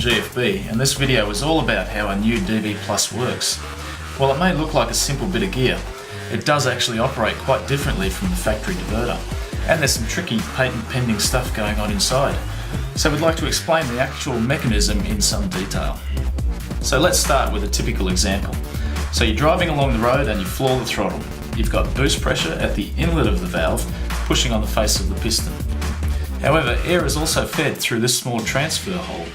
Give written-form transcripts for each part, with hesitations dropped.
GFB, and this video is all about how our new DV Plus works. While it may look like a simple bit of gear, it does actually operate quite differently from the factory diverter, and there's some tricky patent pending stuff going on inside. So we'd like to explain the actual mechanism in some detail. So let's start with a typical example. So you're driving along the road and you floor the throttle. You've got boost pressure at the inlet of the valve pushing on the face of the piston. However, air is also fed through this small transfer hole,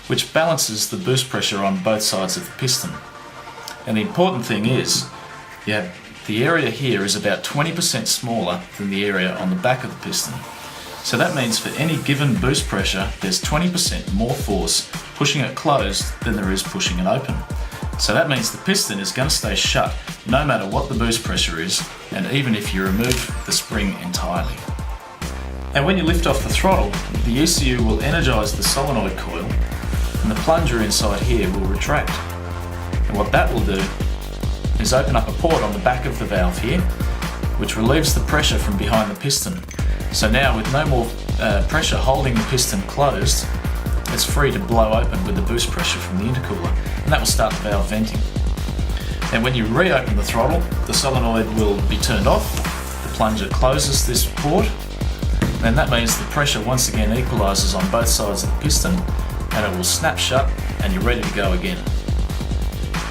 which balances the boost pressure on both sides of the piston. And the important thing is, the area here is about 20% smaller than the area on the back of the piston. So that means for any given boost pressure, there's 20% more force pushing it closed than there is pushing it open. So that means the piston is going to stay shut no matter what the boost pressure is, and even if you remove the spring entirely. And when you lift off the throttle, the ECU will energise the solenoid coil, and the plunger inside here will retract. And what that will do is open up a port on the back of the valve here, which relieves the pressure from behind the piston. So now, with no more pressure holding the piston closed, it's free to blow open with the boost pressure from the intercooler, and that will start the valve venting. And when you reopen the throttle, the solenoid will be turned off, the plunger closes this port, and that means the pressure once again equalises on both sides of the piston, and it will snap shut and you're ready to go again.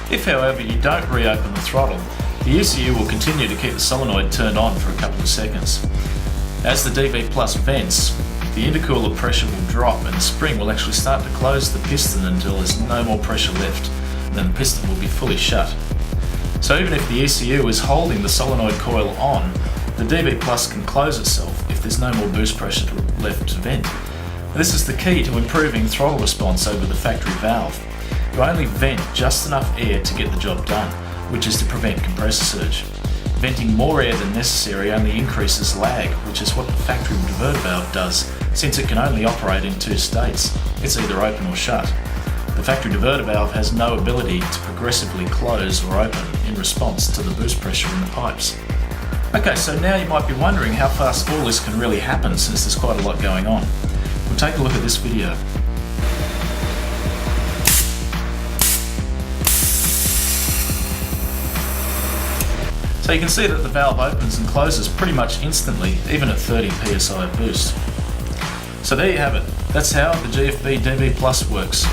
If, however, you don't reopen the throttle, the ECU will continue to keep the solenoid turned on for a couple of seconds. As the DV Plus vents, the intercooler pressure will drop and the spring will actually start to close the piston until there's no more pressure left, and then the piston will be fully shut. So even if the ECU is holding the solenoid coil on, the DV Plus can close itself if there's no more boost pressure left to vent. This is the key to improving throttle response over the factory valve. You only vent just enough air to get the job done, which is to prevent compressor surge. Venting more air than necessary only increases lag, which is what the factory diverter valve does, since it can only operate in two states. It's either open or shut. The factory diverter valve has no ability to progressively close or open in response to the boost pressure in the pipes. Okay, so now you might be wondering how fast all this can really happen, since there's quite a lot going on. We'll take a look at this video. So you can see that the valve opens and closes pretty much instantly, even at 30 psi boost. So there you have it. That's how the GFB DV Plus works.